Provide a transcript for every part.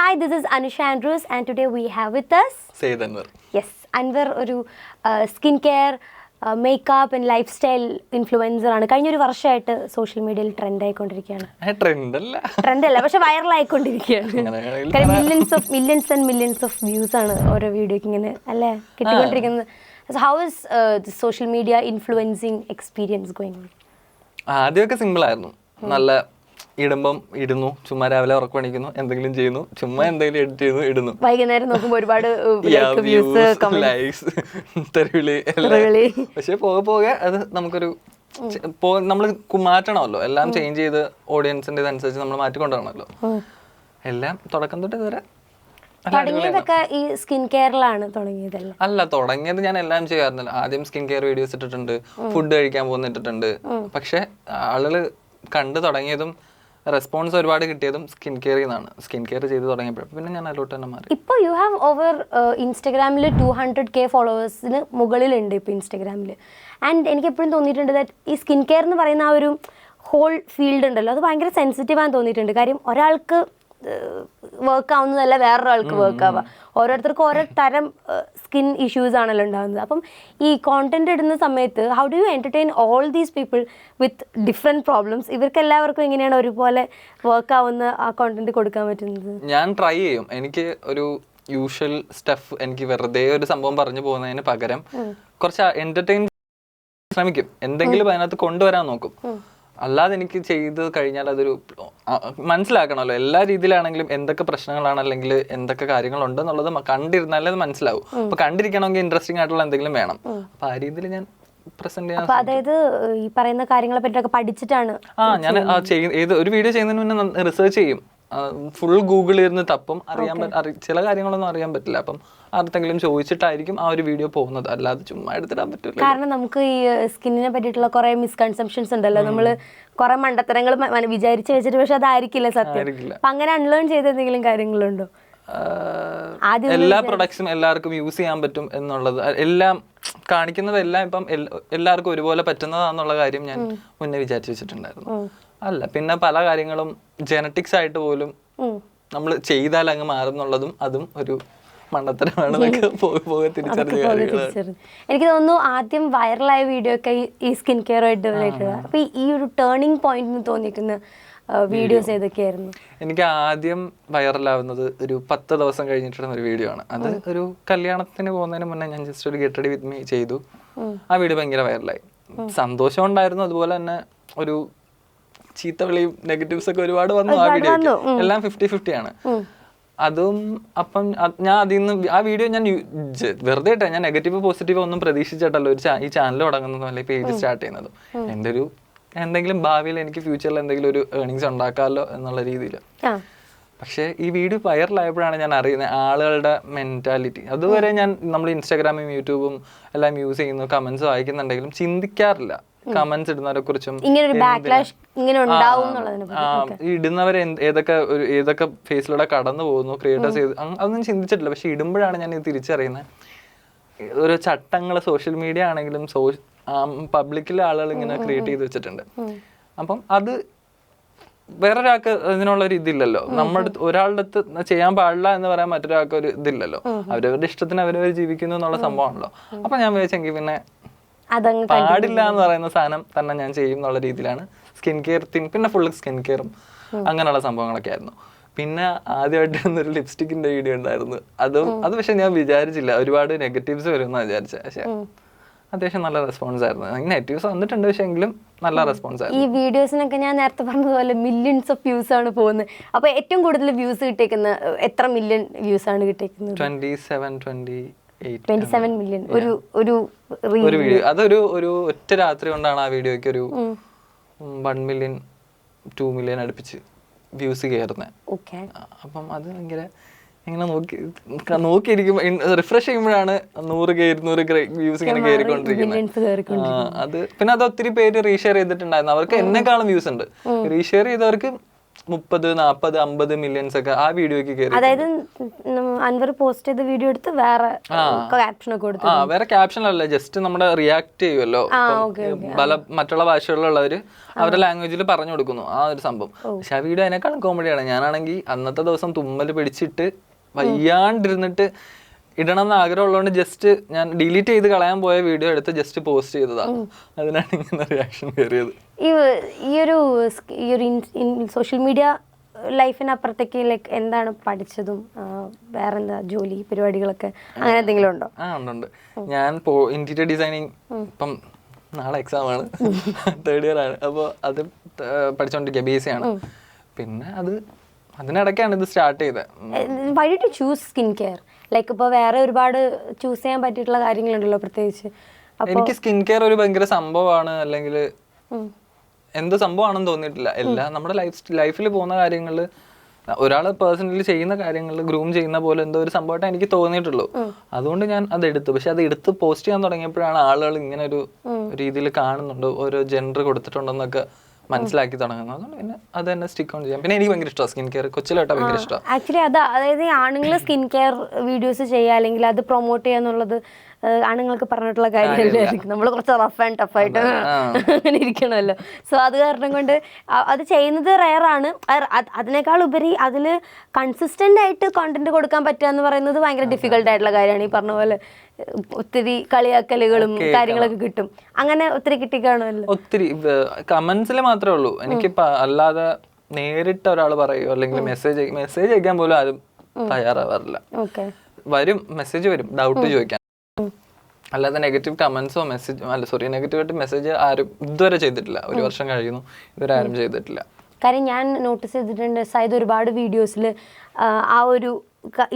Hi, this is Anusha Andrews and today we have with us Sayyid Anwar. Yes, Anwar ഒരു skincare, makeup and life style influencer ആണ്. കഴിഞ്ഞൊരു വർഷമായിട്ട് social മീഡിയയിൽ trend ആയിക്കൊണ്ടിരിക്കുകയാണ്. Trend അല്ല, പക്ഷെ വൈറൽ ആയിക്കൊണ്ടിരിക്കുകയാണ്. കാര്യം millions and millions of views ആണ് ഓരോ വീഡിയോക്ക് ഇങ്ങനെ അല്ലേ കിട്ടിക്കൊണ്ടിരിക്കുന്നത്. How is the social media influencing experience going on? ആദ്യമൊക്കെ സിമ്പിൾ ആയിരുന്നു. നല്ല ഇടുമ്പം ഇടുന്നു, ചുമ്മാ രാവിലെ ഉറക്കണിക്കുന്നു, എന്തെങ്കിലും ചെയ്യുന്നു, ചുമ്മാ എന്തെങ്കിലും എഡിറ്റ് ചെയ്യുന്നു, ഇടുന്നു. വൈകുന്നേരം നോക്കുമ്പോൾ ഒരുപാട് പക്ഷെ പോകെ പോകെ അത് നമുക്കൊരു നമ്മൾ മാറ്റണമല്ലോ, എല്ലാം ചേഞ്ച് ചെയ്ത് ഓഡിയൻസിന്റെ ഇതനുസരിച്ച് നമ്മൾ മാറ്റിക്കൊണ്ടുവരണമല്ലോ. എല്ലാം തുടക്കം തൊട്ട് ഇതുവരെ തുടങ്ങിയതൊക്കെ ഈ സ്കിൻ കെയറിലാണ് തുടങ്ങിയതല്ലേ? അല്ല, തുടങ്ങിയത് ഞാൻ എല്ലാം ചെയ്യാറുണ്ടല്ലോ. ആദ്യം സ്കിൻ കെയർ വീഡിയോസ് ഇട്ടിട്ടുണ്ട്, ഫുഡ് കഴിക്കാൻ പോകുന്നിട്ടുണ്ട്. പക്ഷെ ആളുകൾ കണ്ടു തുടങ്ങിയതും റെസ്പോൺസ് ഒരുപാട് കിട്ടിയതും സ്കിൻ കെയർ നിന്നാണ്. സ്കിൻ കെയർ ചെയ്ത് തുടങ്ങിയപ്പോൾ പിന്നെ ഞാൻ അതിലോട്ട് തന്നെ മാറി. ഇപ്പോൾ യു ഹാവ് ഓവർ ഇൻസ്റ്റഗ്രാമിൽ 200K ഫോളോവേഴ്സിന് മുകളിലുണ്ട് ഇപ്പോൾ ഇൻസ്റ്റഗ്രാമിൽ. ആൻഡ് എനിക്ക് എപ്പോഴും തോന്നിയിട്ടുണ്ട് ദാറ്റ് ഈ സ്കിൻ കെയർ എന്ന് പറയുന്ന ആ ഒരു ഹോൾ ഫീൽഡ് ഉണ്ടല്ലോ, അത് ഭയങ്കര സെൻസിറ്റീവാന്ന് തോന്നിയിട്ടുണ്ട്. കാര്യം ഒരാൾക്ക് വർക്ക് ആവുന്നതല്ല വേറൊരാൾക്ക് വർക്ക് ആവുക. ഓരോരുത്തർക്കും ഓരോ തരം സ്കിൻ ഇഷ്യൂസ് ആണല്ലോ ഉണ്ടാകുന്നത്. അപ്പം ഈ കോണ്ടന്റ് ഇടുന്ന സമയത്ത് how do you entertain all these people with different problems? ഇവർക്ക് എല്ലാവർക്കും എങ്ങനെയാണ് ഒരുപോലെ വർക്ക് ആവുന്ന ആ കോണ്ടന്റ് കൊടുക്കാൻ പറ്റുന്നത്? ഞാൻ ട്രൈ ചെയ്യും. എനിക്ക് ഒരു യൂഷ്വൽ സ്റ്റഫ്, എനിക്ക് വെറുതെ ഒരു സംഭവം പറഞ്ഞു പോകുന്നതിന് പകരം കുറച്ച് എൻ്റർടൈൻ ശ്രമിക്കും, എന്തെങ്കിലും അതിനകത്ത് കൊണ്ടുവരാൻ നോക്കും. അല്ലാതെ എനിക്ക് ചെയ്ത് കഴിഞ്ഞാൽ അതൊരു മനസ്സിലാക്കണമല്ലോ. എല്ലാ രീതിയിലാണെങ്കിലും എന്തൊക്കെ പ്രശ്നങ്ങളാണ് അല്ലെങ്കിൽ എന്തൊക്കെ കാര്യങ്ങളുണ്ടെന്നുള്ളത് കണ്ടിരുന്നാലേ അത് മനസ്സിലാവും. അപ്പൊ കണ്ടിരിക്കണമെങ്കിൽ ഇൻട്രസ്റ്റിംഗ് ആയിട്ടുള്ള എന്തെങ്കിലും വേണം. അപ്പൊ ആ രീതിയിൽ ഞാൻ പ്രസന്റ് ചെയ്യാൻ. അതായത് ഈ പറയുന്ന കാര്യങ്ങളെ പറ്റിയൊക്കെ പഠിച്ചിട്ടാണ് ഞാൻ ഏത് ഒരു വീഡിയോ ചെയ്യുന്നതിന് മുന്നേ റിസർച്ച് ചെയ്യും. ഫുൾ ഗൂഗിളിൽ ഇരുന്ന് തപ്പും. ചില കാര്യങ്ങളൊന്നും അറിയാൻ പറ്റില്ല. അപ്പം ആർക്കെങ്കിലും ചോദിച്ചിട്ടായിരിക്കും ആ ഒരു വീഡിയോ പോകുന്നത്, അല്ലാതെ ചുമ്മാ എടുത്തിടാൻ പറ്റില്ല. കാരണം നമുക്ക് ഈ സ്കിന്നിനെ പറ്റിയിട്ടുള്ള കുറെ മിസ്കൺസെപ്ഷൻസ് ഉണ്ടല്ലോ. നമ്മള് കുറെ മണ്ടത്തരങ്ങൾ വിചാരിച്ചു വെച്ചിട്ട് പക്ഷെ അതായിരിക്കില്ല സത്യം. അപ്പൊ അങ്ങനെ അൺലേൺ ചെയ്ത എന്തെങ്കിലും കാര്യങ്ങളുണ്ടോ? എല്ലാ പ്രൊഡക്ട്സും എല്ലാവർക്കും യൂസ് ചെയ്യാൻ പറ്റും എന്നുള്ളത്, എല്ലാം കാണിക്കുന്നതെല്ലാം ഇപ്പം എല്ലാവർക്കും ഒരുപോലെ പറ്റുന്നതാന്നുള്ള കാര്യം ഞാൻ മുന്നേ വിചാരിച്ചു വെച്ചിട്ടുണ്ടായിരുന്നു. അല്ല, പിന്നെ പല കാര്യങ്ങളും ജെനറ്റിക്സ് ആയിട്ട് പോലും നമ്മൾ ചെയ്താൽ അങ്ങ് മാറുന്നുള്ളതും അതും ഒരു മണ്ടത്തരമാണ്. എനിക്ക് തോന്നുന്നു ആദ്യം വൈറലായ വീഡിയോ ഒക്കെ ഈ സ്കിൻ കെയർ ആയിട്ട് റിലേറ്റഡ്. അപ്പൊ ഈ ഒരു ടേണിംഗ് പോയിന്റ് തോന്നിക്കുന്ന വീഡിയോസ് ഏതൊക്കെയായിരുന്നു? എനിക്ക് ആദ്യം വൈറലാവുന്നത് ഒരു 10 ദിവസം കഴിഞ്ഞിട്ടുള്ള ഒരു വീഡിയോ ആണ്. അത് ഒരു കല്യാണത്തിന് പോകുന്നതിന് മുന്നേ ഞാൻ ജസ്റ്റ് ഒരു ഗെറ്റ് റെഡി വിത്ത് മീ ചെയ്തു. ആ വീഡിയോ ഭയങ്കര വൈറലായി. സന്തോഷം ഉണ്ടായിരുന്നു, അതുപോലെ തന്നെ ഒരു ചീത്തവിളിയും നെഗറ്റീവ്സ് ഒക്കെ ഒരുപാട് വന്നു. ആ വീഡിയോ എല്ലാം 50-50 ആണ്. അതും അപ്പം ഞാൻ അതിൽ നിന്ന് ആ വീഡിയോ ഞാൻ വെറുതെ ഇട്ടാ. ഞാൻ നെഗറ്റീവ് പോസിറ്റീവ് ഒന്നും പ്രതീക്ഷിച്ചിട്ടല്ലോ ഈ ചാനൽ തുടങ്ങുന്നതും അല്ലെങ്കിൽ പേജ് സ്റ്റാർട്ട് ചെയ്യുന്നതും. എൻ്റെ ഒരു എന്തെങ്കിലും ഭാവിയിൽ എനിക്ക് ഫ്യൂച്ചറിൽ എന്തെങ്കിലും ഒരു ഏർണിങ്സ് ഉണ്ടാക്കാമല്ലോ എന്നുള്ള രീതിയിൽ. പക്ഷേ ഈ വീഡിയോ വൈറലായപ്പോഴാണ് ഞാൻ അറിയുന്നത് ആളുകളുടെ മെന്റാലിറ്റി. അതുവരെ നമ്മൾ ഇൻസ്റ്റാഗ്രാമും യൂട്യൂബും എല്ലാം യൂസ് ചെയ്യുന്നു, കമന്റ്സ് വായിക്കുന്നുണ്ടെങ്കിലും ചിന്തിക്കാറില്ല കമന്റ്സ് ഇടുന്നവരെ കുറിച്ചും. ഇടുന്നവർ ഏതൊക്കെ ഫേസിലൂടെ കടന്നു പോകുന്നു, ക്രിയേറ്റേഴ്സ് അതൊന്നും ചിന്തിച്ചിട്ടില്ല. പക്ഷെ ഇടുമ്പോഴാണ് ഞാൻ ഇത് തിരിച്ചറിയുന്നത്. ഓരോ ചട്ടങ്ങൾ സോഷ്യൽ മീഡിയ ആണെങ്കിലും പബ്ലിക്കിലെ ആളുകൾ ഇങ്ങനെ ക്രിയേറ്റ് ചെയ്ത് വെച്ചിട്ടുണ്ട്. അപ്പം അത് വേറൊരാൾക്ക് അതിനുള്ള ഒരു ഇതില്ലല്ലോ. നമ്മുടെ ഒരാളുടെ അടുത്ത് ചെയ്യാൻ പാടില്ല എന്ന് പറയാൻ മറ്റൊരാൾക്ക് ഒരു ഇതില്ലല്ലോ. അവരവരുടെ ഇഷ്ടത്തിന് അവരവർ ജീവിക്കുന്നു എന്നുള്ള സംഭവമാണല്ലോ. അപ്പൊ ഞാൻ വിചാരിച്ചെങ്കിൽ പിന്നെ പാടില്ല എന്ന് പറയുന്ന സാധനം തന്നെ ഞാൻ ചെയ്യും എന്നുള്ള രീതിയിലാണ് സ്കിൻ കെയർ പിന്നെ ഫുള്ള് സ്കിൻ കെയറും അങ്ങനെയുള്ള സംഭവങ്ങളൊക്കെ ആയിരുന്നു. പിന്നെ ആദ്യമായിട്ട് ഒരു ലിപ്സ്റ്റിക്കിന്റെ വീഡിയോ ഉണ്ടായിരുന്നു. അത് പക്ഷെ ഞാൻ വിചാരിച്ചില്ല ഒരുപാട് നെഗറ്റീവ്സ് വരുമെന്ന് വിചാരിച്ചത്. പക്ഷെ അത്യാവശ്യം നല്ല റെസ്പോൺസ് ആയിരുന്നു. നെഗറ്റീവ്സ് വന്നിട്ടുണ്ട്, പക്ഷെ എങ്കിലും നല്ല റെസ്പോൺസ് ആയിരുന്നു. ഈ വീഡിയോസിനൊക്കെ ഞാൻ നേരത്തെ പറഞ്ഞതുപോലെ മില്യൺസ് ഓഫ് വ്യൂസ് ആണ് പോകുന്നത്. അപ്പൊ ഏറ്റവും കൂടുതൽ വ്യൂസ് കിട്ടിയേക്കുന്ന എത്ര മില്യൺ വ്യൂസ് ആണ് കിട്ടിയേക്കുന്നത്? 27 മില്യൺ ഒരു വീഡിയോ. അതൊരു ഒറ്റ രാത്രി കൊണ്ടാണ് ആ വീഡിയോക്ക് ഒരു 1 മില്യൺ 2 മില്യൺ അടുപ്പിച്ച് വ്യൂസ് കയറുന്നത്. അപ്പം അത് ഭയങ്കര ഇങ്ങനെ നോക്കിയിരിക്കുമ്പോ റിഫ്രഷ് ചെയ്യുമ്പോഴാണ് 100K 200K വ്യൂസ് ഇങ്ങനെ കയറിക്കൊണ്ടിരിക്കുന്നത്. അത് പിന്നെ അത് ഒത്തിരി പേര് റീഷെയർ ചെയ്തിട്ടുണ്ടായിരുന്നു. അവർക്ക് എന്നെക്കാളും വ്യൂസ് ഉണ്ട്. റീഷെയർ ചെയ്തവർക്ക് 30, 40, 50 മില്യൺസ് ഒക്കെ ആ വീഡിയോക്ക് കയറി. അതായത് അൻവർ പോസ്റ്റ് ചെയ്ത വീഡിയോ എടുത്ത് വേറെ ക്യാപ്ഷൻ ഒക്കെ കൊടുത്തു. വേറെ ക്യാപ്ഷൻ അല്ല, ജസ്റ്റ് നമ്മുടെ റിയാക്ട് ചെയ്യുമല്ലോ മറ്റുള്ള ഭാഷകളിലുള്ളവര് അവരുടെ ലാംഗ്വേജിൽ പറഞ്ഞു കൊടുക്കുന്നു ആ ഒരു സംഭവം. പക്ഷെ ആ വീഡിയോ അതിനേക്കാളും കോമഡിയാണ്. ഞാനാണെങ്കിൽ അന്നത്തെ ദിവസം തുമ്മൽ പിടിച്ചിട്ട് വയ്യാണ്ടിരുന്നിട്ട് ഇടണം എന്ന് ആഗ്രഹമുള്ളതുകൊണ്ട് ജസ്റ്റ് ഞാൻ ഡിലീറ്റ് ചെയ്ത് കളയാൻ പോയ വീഡിയോ എടുത്ത് ജസ്റ്റ് പോസ്റ്റ് ചെയ്തതാണ്. അതിനാണ് ഇങ്ങനെ റിയാക്ഷൻ കയറിയത്. ഈ ഒരു സോഷ്യൽ മീഡിയ ലൈഫിനപ്പുറത്തേക്ക് ലൈക്ക് എന്താണ് പഠിച്ചതും വേറെന്താ ജോലി പരിപാടികളൊക്കെ അങ്ങനെ എന്തെങ്കിലും ഉണ്ടോ? ഉണ്ട്. ഞാൻ ഇന്റീരിയർ ഡിസൈനിങ് ഇപ്പം നാളെ എക്സാം ആണ്, 3rd ഇയർ ആണ്. അപ്പോൾ അത് പഠിച്ചുകൊണ്ടിരിക്കുക, BSc ആണ്. പിന്നെ അതിനിടയ്ക്കാണ് ഇത് സ്റ്റാർട്ട് ചെയ്തത്. Why did you choose skin care? Like ഇപ്പോൾ വേറെ ഒരുപാട് ചൂസ് ചെയ്യാൻ പറ്റിയിട്ടുള്ള കാര്യങ്ങളുണ്ടല്ലോ പ്രത്യേകിച്ച്. എനിക്ക് സ്കിൻ കെയർ ഒരു ഭയങ്കര സംഭവമാണ്, അല്ലെങ്കിൽ എന്ത് സംഭവമാണെന്ന് തോന്നിയിട്ടില്ല. എല്ലാം നമ്മുടെ ലൈഫിൽ പോകുന്ന കാര്യങ്ങൾ, ഒരാൾ പേഴ്സണലി ചെയ്യുന്ന കാര്യങ്ങൾ ഗ്രൂം ചെയ്യുന്ന പോലെ എന്തോ ഒരു സംഭവമായിട്ട് എനിക്ക് തോന്നിയിട്ടുള്ളൂ. അതുകൊണ്ട് ഞാൻ അത് എടുത്തു. പക്ഷെ അത് എടുത്ത് പോസ്റ്റ് ചെയ്യാൻ തുടങ്ങിയപ്പോഴാണ് ആളുകൾ ഇങ്ങനെ ഒരു രീതിയിൽ കാണുന്നുണ്ട്, ഓരോ ജെൻഡർ കൊടുത്തിട്ടുണ്ടെന്നൊക്കെ മനസ്സിലാക്കി തുടങ്ങുന്നത്. അതുകൊണ്ട് പിന്നെ അത് തന്നെ സ്റ്റിക്ക് ഓൺ ചെയ്യാം. പിന്നെ എനിക്ക് ഭയങ്കര ഇഷ്ടമാണ് സ്കിൻ കെയർ, കൊച്ചിലോട്ടാ ഭയങ്കര ഇഷ്ടമാണ്. ആക്ച്വലി അതായത് ആണുങ്ങൾ സ്കിൻ കെയർ വീഡിയോസ് ചെയ്യുക അല്ലെങ്കിൽ അത് പ്രൊമോട്ട് ചെയ്യുക എന്നുള്ളത് ആണുങ്ങൾക്ക് പറഞ്ഞിട്ടുള്ള കാര്യമല്ലായിരിക്കും. നമ്മൾ കുറച്ച് റഫ് ആൻഡ് ടഫ് ആയിട്ട് അങ്ങനെ ഇരിക്കണമല്ലോ. സോ അത് കാരണം കൊണ്ട് അത് ചെയ്യുന്നത് റെയറാണ്. അതിനേക്കാൾ ഉപരി അതിൽ കൺസിസ്റ്റന്റ് ആയിട്ട് കോണ്ടന്റ് കൊടുക്കാൻ പറ്റുക എന്ന് പറയുന്നത് ഭയങ്കര ഡിഫിക്കൽട്ട് ആയിട്ടുള്ള കാര്യമാണ്. ഈ പറഞ്ഞ പോലെ ഒത്തിരി കളിയാക്കലുകളും കാര്യങ്ങളൊക്കെ കിട്ടും. അങ്ങനെ ഒത്തിരി കിട്ടിക്കാണല്ലോ. ഒത്തിരി കമന്റ്സിൽ മാത്രമേ ഉള്ളൂ. എനിക്ക് അല്ലാതെ നേരിട്ട് ഒരാൾ പറയുമോ അല്ലെങ്കിൽ മെസ്സേജ് അയക്കാൻ പോലും ആരും തയ്യാറാവാറില്ല. വരും, മെസ്സേജ് വരും ഡൗട്ട് ചോദിക്കാൻ, അല്ലാതെ നെഗറ്റീവ് കമന്റ്സോ നെഗറ്റീവായിട്ട് മെസ്സേജ് ആരും ഇതുവരെ ചെയ്തിട്ടില്ല. 1 വർഷം കഴിയുന്നു, ഇതുവരെ ആരും ചെയ്തിട്ടില്ല. കാര്യം ഞാൻ നോട്ടീസ് ചെയ്തിട്ടുണ്ട് സൈദ് ഒരുപാട് വീഡിയോസിൽ ആ ഒരു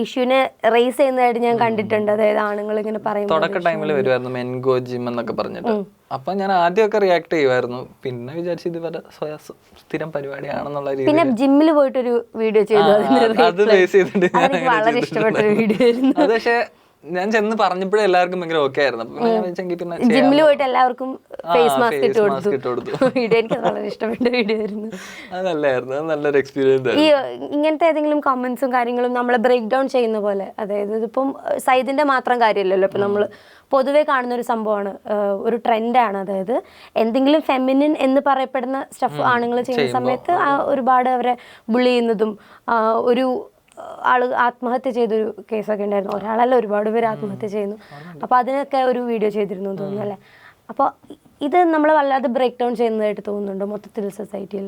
ഇഷ്യൂനെ റേസ് ചെയ്യുന്നതായിട്ട് ഞാൻ കണ്ടിട്ടുണ്ട്. അതായത് ആണുങ്ങൾ ഇങ്ങനെ പറയും. തുടക്ക ടൈമിൽ വരുമായിരുന്നു മെൻഗോ ജിം എന്നൊക്കെ പറഞ്ഞിട്ട്. അപ്പൊ ഞാൻ ആദ്യമൊക്കെ റിയാക്ട് ചെയ്യുമായിരുന്നു. പിന്നെ വിചാരിച്ചു ഇത് വരെ സ്ഥിരം പരിപാടിയാണെന്നുള്ള രീതിയിൽ പിന്നെ ജിമ്മിൽ പോയിട്ടൊരു വീഡിയോ ചെയ്തു. അത് ബേസ് ചെയ്തിട്ട് വളരെ ഇഷ്ടപ്പെട്ട ഒരു വീഡിയോ ആയിരുന്നു അത്. പക്ഷെ ഞാൻ ചെന്ന് പറഞ്ഞപ്പോഴേ എല്ലാവർക്കും ഭയങ്കര ഓക്കെ ആയിരുന്നു. പിന്നെ ജിമ്മിൽ പോയിട്ട് എല്ലാവർക്കും ഫേസ് മാസ്ക് ഇട്ട് കൊടുത്തു. വീഡിയോ എനിക്ക് വളരെ ഇഷ്ടപ്പെട്ട വീഡിയോ ആയിരുന്നു. അത് നല്ലായിരുന്നു, അത് നല്ലൊരു എക്സ്പീരിയൻസ്. ഈ ഇങ്ങനത്തെ ഏതെങ്കിലും കമന്റ്സും കാര്യങ്ങളും നമ്മളെ ബ്രേക്ക് ഡൗൺ ചെയ്യുന്ന പോലെ, അതായത് ഇതിപ്പം സൈദിന്റെ മാത്രം കാര്യമല്ലല്ലോ, ഇപ്പം നമ്മൾ പൊതുവെ കാണുന്ന ഒരു സംഭവമാണ്, ഒരു ട്രെൻഡാണ്. അതായത് എന്തെങ്കിലും ഫെമിനിൻ എന്ന് പറയപ്പെടുന്ന സ്റ്റഫ് ആണുങ്ങൾ ചെയ്യുന്ന സമയത്ത് ഒരുപാട് അവരെ ബുള്ളി ചെയ്യുന്നതും, ഒരു ആള് ആത്മഹത്യ ചെയ്തൊരു കേസൊക്കെ ഉണ്ടായിരുന്നു. ഒരാളല്ല, ഒരുപാട് പേര് ആത്മഹത്യ ചെയ്യുന്നു. അപ്പോൾ അതിനൊക്കെ ഒരു വീഡിയോ ചെയ്തിരുന്നു തോന്നുന്നു അല്ലേ? അപ്പോൾ ഇത് നമ്മൾ വല്ലാതെ ബ്രേക്ക് ഡൗൺ ചെയ്യുന്നതായിട്ട് തോന്നുന്നുണ്ടോ മൊത്തത്തിൽ സൊസൈറ്റിയിൽ?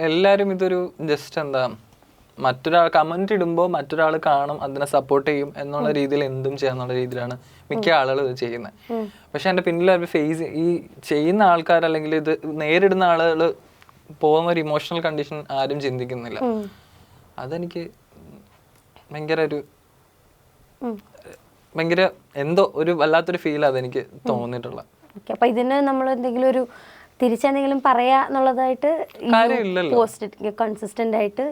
എല്ലാവരും ഇതൊരു ജസ്റ്റ് എന്താ, മറ്റൊരാൾ കമന്റ് ഇടുമ്പോൾ മറ്റൊരാൾ കാണും, അതിനെ സപ്പോർട്ട് ചെയ്യും എന്നുള്ള രീതിയിൽ എന്തും ചെയ്യാന്നുള്ള രീതിയിലാണ് മിക്ക ആളുകൾ ഇത് ചെയ്യുന്നത്. പക്ഷെ എൻ്റെ പിന്നിൽ ഈ ചെയ്യുന്ന ആൾക്കാർ അല്ലെങ്കിൽ ഇത് നേരിടുന്ന ആളുകൾ പോകുന്ന ഒരു ഇമോഷണൽ കണ്ടീഷൻ ആരും ചിന്തിക്കുന്നില്ല. അതെനിക്ക് ഭയങ്കര എന്തോ ഒരു വല്ലാത്തൊരു ഫീൽ അതെനിക്ക് തോന്നിയിട്ടുള്ള. അപ്പൊ ഇതിന് നമ്മൾ എന്തെങ്കിലും ഒരു തിരിച്ചെന്തെങ്കിലും പറയാ എന്നുള്ളതായിട്ട് കൺസിസ്റ്റന്റ് ആയിട്ട്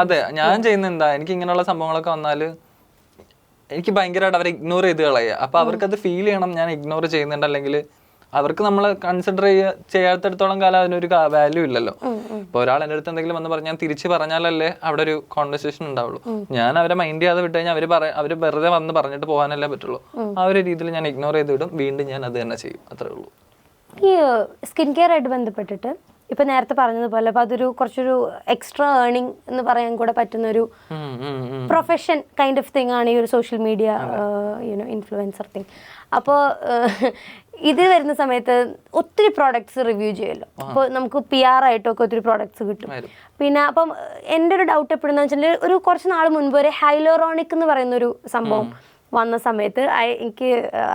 അതെ, ഞാൻ ചെയ്യുന്ന എന്താ, എനിക്ക് ഇങ്ങനെയുള്ള സംഭവങ്ങളൊക്കെ വന്നാല് എനിക്ക് ഭയങ്കരമായിട്ട് അവരെ ഇഗ്നോർ ചെയ്ത് കളയുക. അപ്പൊ അവർക്കത് ഫീൽ ചെയ്യണം ഞാൻ ഇഗ്നോർ ചെയ്യുന്നുണ്ട്, അല്ലെങ്കിൽ അവർക്ക് നമ്മളെ കൺസിഡർ ചെയ്യാത്തിടത്തോളം കാലം അതിനൊരു വാല്യൂ ഇല്ലല്ലോ. ഇപ്പൊ ഒരാൾ എൻ്റെ അടുത്ത് എന്തെങ്കിലും വന്ന് പറഞ്ഞാൽ തിരിച്ച് പറഞ്ഞാലല്ലേ അവിടെ ഒരു കോൺവെർസേഷൻ ഉണ്ടാവുള്ളൂ. ഞാൻ അവരെ മൈൻഡ് ചെയ്യാതെ വിട്ട് കഴിഞ്ഞാൽ അവര് വെറുതെ വന്ന് പറഞ്ഞിട്ട് പോകാനല്ലേ പറ്റുള്ളൂ. ആ ഒരു രീതിയിൽ ഞാൻ ഇഗ്നോർ ചെയ്ത് വിടും, വീണ്ടും ഞാൻ അത് തന്നെ ചെയ്യും, അത്രേ ഉള്ളൂ. ഈ സ്കിൻ കെയർ ആയിട്ട് ബന്ധപ്പെട്ടിട്ട് ഇപ്പൊ നേരത്തെ പറഞ്ഞതുപോലെ അപ്പൊ അതൊരു കുറച്ചൊരു എക്സ്ട്രാ ഏർണിംഗ് എന്ന് പറയാൻ കൂടെ പറ്റുന്നൊരു പ്രൊഫഷൻ കൈൻഡ് ഓഫ് തിങ് ആണ് ഈ ഒരു സോഷ്യൽ മീഡിയ ഇൻഫ്ലുവൻസർ തിങ്. അപ്പോൾ ഇത് വരുന്ന സമയത്ത് ഒത്തിരി പ്രോഡക്ട്സ് റിവ്യൂ ചെയ്യുമല്ലോ. അപ്പോൾ നമുക്ക് PR ആയിട്ടൊക്കെ ഒത്തിരി പ്രോഡക്ട്സ് കിട്ടും. പിന്നെ അപ്പം എൻ്റെ ഒരു ഡൗട്ട് എപ്പോഴെന്ന് വെച്ചിട്ടുണ്ടെങ്കിൽ ഒരു കുറച്ച് നാൾ മുൻപ് ഒരു ഹൈലോറോണിക് എന്ന് പറയുന്നൊരു സംഭവം വന്ന സമയത്ത് എനിക്ക്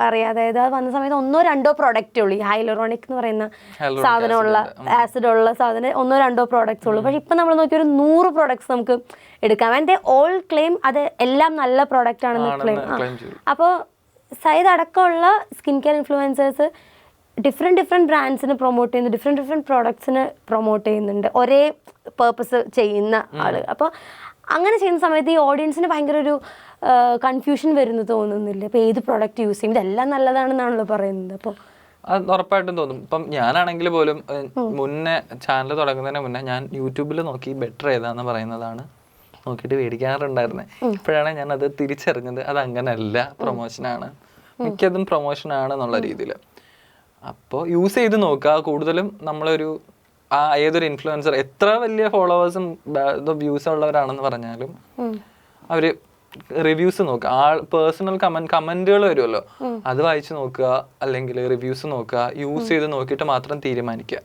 അറിയാം, അതായത് അത് വന്ന സമയത്ത് 1-2 പ്രോഡക്റ്റേ ഉള്ളൂ. ഈ ഹൈലോറോണിക് എന്ന് പറയുന്ന സാധനമുള്ള ആസിഡുള്ള സാധനം 1-2 പ്രോഡക്റ്റ്സ് ഉള്ളൂ. പക്ഷെ ഇപ്പം നമ്മൾ നോക്കിയ ഒരു 100 പ്രോഡക്ട്സ് നമുക്ക് എടുക്കാം. ആൻഡ് ദേ ഓൾ ക്ലെയിം അത് എല്ലാം നല്ല പ്രോഡക്റ്റ് ആണെന്ന് ക്ലെയിം. അപ്പോൾ സൈദ് അടക്കമുള്ള സ്കിൻ കെയർ ഇൻഫ്ലുവൻസേഴ്സ് ഡിഫറെൻറ്റ് ബ്രാൻഡ്സിന് പ്രൊമോട്ട് ചെയ്യുന്നു, ഡിഫറെൻറ്റ് പ്രോഡക്ട്സിന് പ്രൊമോട്ട് ചെയ്യുന്നുണ്ട്, ഒരേ പേർപ്പസ് ചെയ്യുന്ന ആൾ. അപ്പോൾ അങ്ങനെ ചെയ്യുന്ന സമയത്ത് ഈ ഓഡിയൻസിന് ഭയങ്കര ഒരു കൺഫ്യൂഷൻ വരുന്നു തോന്നുന്നില്ല. ഇപ്പോൾ ഏത് പ്രോഡക്റ്റ് യൂസ് ചെയ്യും, ഇതെല്ലാം നല്ലതാണെന്നാണല്ലോ പറയുന്നത്. അപ്പോൾ അത് ഉറപ്പായിട്ടും തോന്നും. ഇപ്പം ഞാനാണെങ്കിൽ പോലും മുന്നേ ചാനൽ തുടങ്ങുന്നതിന് മുന്നേ ഞാൻ യൂട്യൂബിൽ നോക്കി ബെറ്റർ ഏതാന്ന് പറയുന്നതാണ് നോക്കിയിട്ട് മേടിക്കാറുണ്ടായിരുന്നത്. ഇപ്പോഴാണ് ഞാൻ അത് തിരിച്ചറിഞ്ഞത് അത് അങ്ങനെയല്ല, പ്രൊമോഷനാണ്, മിക്കതും പ്രൊമോഷനാണ് എന്നുള്ള രീതിയിൽ. അപ്പോൾ യൂസ് ചെയ്ത് നോക്കുക. കൂടുതലും നമ്മളൊരു ഏതൊരു ഇൻഫ്ലുവൻസർ എത്ര വലിയ ഫോളോവേഴ്സും വ്യൂസ് ഉള്ളവരാണെന്ന് പറഞ്ഞാലും അവര് റിവ്യൂസ് നോക്കുക. പേഴ്സണൽ കമന്റുകൾ വരുമല്ലോ, അത് വായിച്ചു നോക്കുക, അല്ലെങ്കിൽ റിവ്യൂസ് നോക്കുക, യൂസ് ചെയ്ത് നോക്കിയിട്ട് മാത്രം തീരുമാനിക്കുക.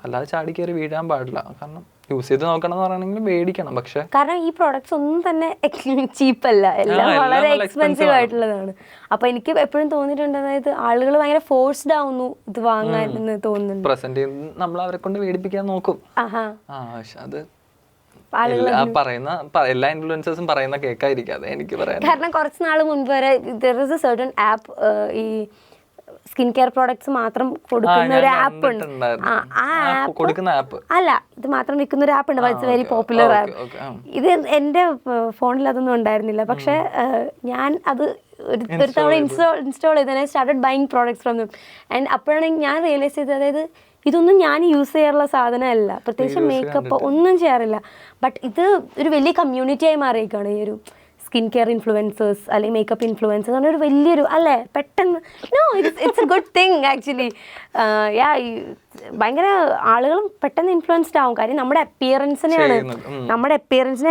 അല്ലാതെ ചാടി കയറി വീഴാൻ പാടില്ല. കാരണം യൂസ് ചെയ്ത് നോക്കണം എന്ന് പറയണമെങ്കിൽ മേടിക്കണം. പക്ഷെ കാരണം ഈ പ്രോഡക്ട്സ് ഒന്നും തന്നെ ചീപ്പല്ല, എല്ലാം വളരെ എക്സ്പെൻസീവ് ആയിട്ടുള്ളതാണ്. അപ്പൊ എനിക്ക് എപ്പോഴും തോന്നിയിട്ടുണ്ട്, അതായത് ആളുകൾ ഭയങ്കര ഫോഴ്സ്ഡ് ആവുന്നു ഇത് വാങ്ങാൻ എന്ന് തോന്നുന്നുണ്ട്. പ്രസന്റ് ചെയ്യുന്ന നമ്മൾ അവരെ കൊണ്ട് മേടിപ്പിക്കാൻ നോക്കും. പക്ഷെ അത് പറയുന്ന എല്ലാ ഇൻഫ്ലുവൻസേഴ്സും പറയുന്ന കേൾക്കാതിരിക്കാതെ എനിക്ക് പറയാം. കാരണം കുറച്ച് നാൾ മുൻപ് വരെ there is a certain app, ഈ സ്കിൻ കെയർ പ്രോഡക്ട്സ് മാത്രം കൊടുക്കുന്ന ഒരു ആപ്പ് ഉണ്ട്. അല്ല, ഇത് മാത്രം വിൽക്കുന്ന ഒരു ആപ്പ് ഉണ്ട്. It's very popular app. ഇത് എന്റെ ഫോണിൽ അതൊന്നും ഉണ്ടായിരുന്നില്ല. പക്ഷെ ഞാൻ അത് ഒരു തവണ ഇൻസ്റ്റാൾ ചെയ്ത് I started buying products from them. And അപ്പോഴാണ് ഞാൻ റിയലൈസ് ചെയ്തത്, അതായത് ഇതൊന്നും ഞാൻ യൂസ് ചെയ്യാറുള്ള സാധനമല്ല, പ്രത്യേകിച്ച് മേക്കപ്പ് ഒന്നും ചെയ്യാറില്ല. ബട്ട് ഇത് ഒരു വലിയ കമ്മ്യൂണിറ്റി ആയി മാറിയേക്കാണ് ഈ ഒരു സ്കിൻ കെയർ ഇൻഫ്ലുവൻസേഴ്സ് അല്ലെങ്കിൽ മേക്കപ്പ് ഇൻഫ്ലുവൻസേഴ്സ് അങ്ങനെ ഒരു വലിയൊരു അല്ലേ പെട്ടെന്ന്. It's A good thing actually. ഭയങ്കര ആളുകളും പെട്ടെന്ന് ഇൻഫ്ലുവൻസ്ഡ് ആവും. കാര്യം നമ്മുടെ അപ്പിയറൻസിനെ